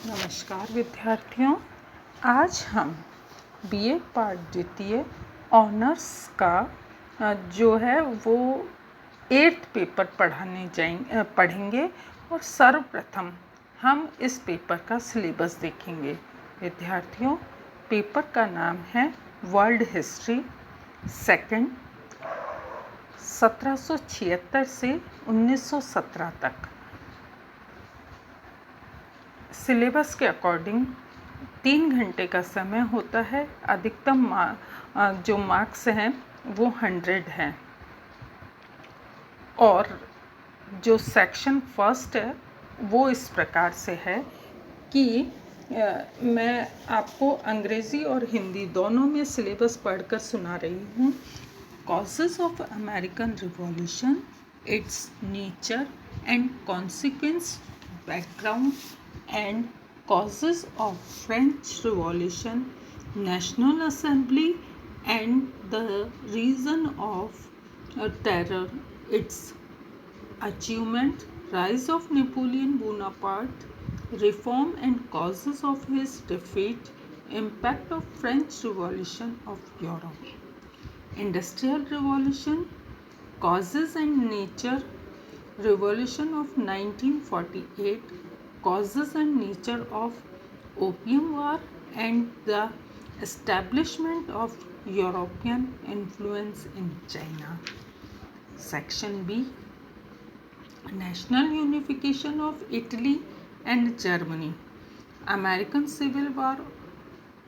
नमस्कार विद्यार्थियों, आज हम बीए पाठ द्वितीय ऑनर्स का जो है वो 8th पेपर पढ़ेंगे और सर्वप्रथम हम इस पेपर का सिलेबस देखेंगे। विद्यार्थियों, पेपर का नाम है वर्ल्ड हिस्ट्री सेकंड 1776 से 1917 तक। सिलेबस के अकॉर्डिंग 3 घंटे का समय होता है। अधिकतम जो मार्क्स हैं वो 100 हैं और जो सेक्शन फर्स्ट है वो इस प्रकार से है कि मैं आपको अंग्रेज़ी और हिंदी दोनों में सिलेबस पढ़कर सुना रही हूँ। Causes of American revolution, it's nature and consequence, background and causes of French Revolution, National Assembly and the reason of terror, its achievement, rise of Napoleon Bonaparte, reform and causes of his defeat, impact of French Revolution of Europe, Industrial Revolution, causes and nature, Revolution of 1948, causes and nature of Opium War and the establishment of European influence in China. Section B, National Unification of Italy and Germany, American Civil War,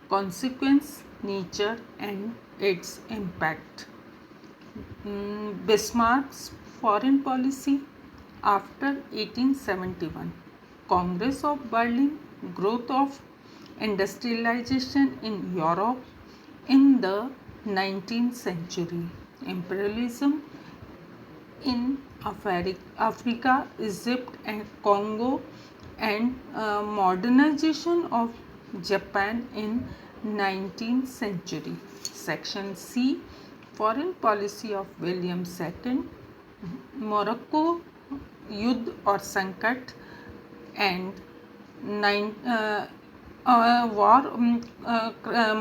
consequence, nature and its impact. Bismarck's foreign policy after 1871, Congress of Berlin, growth of industrialization in Europe in the 19th century, imperialism in Africa, Egypt and Congo, and modernization of Japan in 19th century. Section C, foreign policy of William II, Morocco युद्ध और संकट and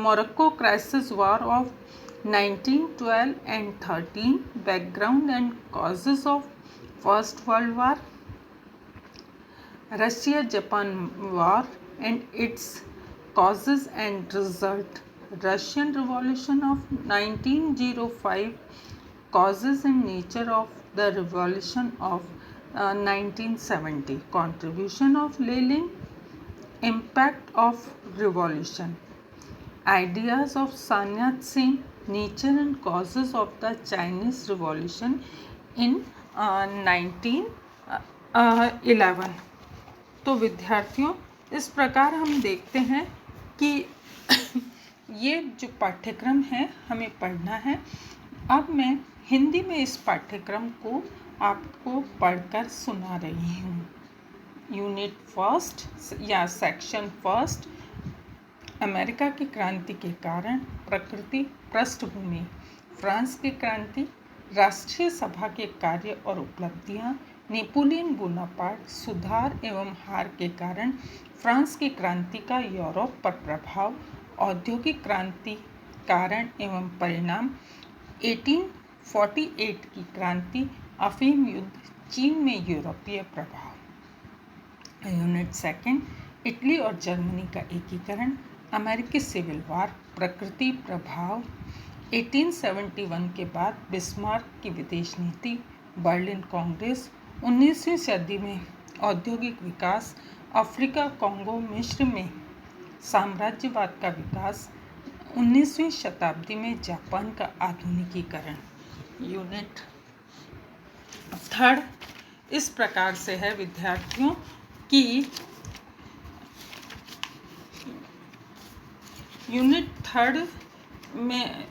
Morocco crisis war of 1912 and 13, background and causes of First World War, Russia-Japan war and its causes and result, Russian Revolution of 1905, causes and nature of the revolution of 1970, contribution of Lenin, impact of revolution, ideas of Sun Yat-sen, nature and causes of the Chinese revolution in 1911। तो विद्यार्थियों, इस प्रकार हम देखते हैं कि ये जो पाठ्यक्रम है हमें पढ़ना है। अब मैं हिंदी में इस पाठ्यक्रम को आपको पढ़कर सुना रही हूँ। यूनिट फर्स्ट या सेक्शन फर्स्ट, अमेरिका की क्रांति के कारण, प्रकृति, पृष्ठभूमि, फ्रांस की क्रांति, राष्ट्रीय सभा के कार्य और उपलब्धियाँ, नेपोलियन बोनापार्ट, सुधार एवं हार के कारण फ्रांस की क्रांति का यूरोप पर प्रभाव, औद्योगिक क्रांति, कारण एवं परिणाम, 1848 की क्रांति, अफीम युद्ध, चीन में यूरोपीय प्रभाव। यूनिट सेकंड, इटली और जर्मनी का एकीकरण, अमेरिकी सिविल वार, प्रकृति, प्रभाव, 1871 के बाद बिस्मार्क की विदेश नीति, बर्लिन कांग्रेस, 19वीं सदी में औद्योगिक विकास, अफ्रीका कांगो मिस्र में साम्राज्यवाद का विकास, 19वीं शताब्दी में जापान का आधुनिकीकरण। यूनिट थर्ड इस प्रकार से है विद्यार्थियों कि यूनिट थर्ड में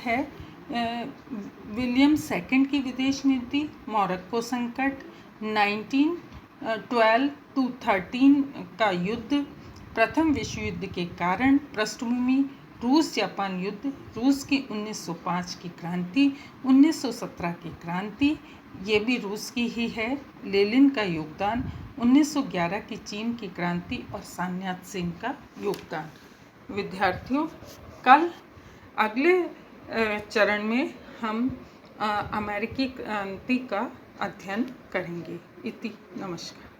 है विलियम सेकंड की विदेश नीति, मोरक्को संकट, 1912-13 का युद्ध, प्रथम विश्व युद्ध के कारण, पृष्ठभूमि, रूस जापान युद्ध, रूस की 1905 की क्रांति, 1917 की क्रांति, ये भी रूस की ही है। लेनिन का योगदान, 1911 की चीन की क्रांति और सान्यात सेन का योगदान। विद्यार्थियों, कल अगले चरण में हम अमेरिकी क्रांति का अध्ययन करेंगे। इति नमस्कार।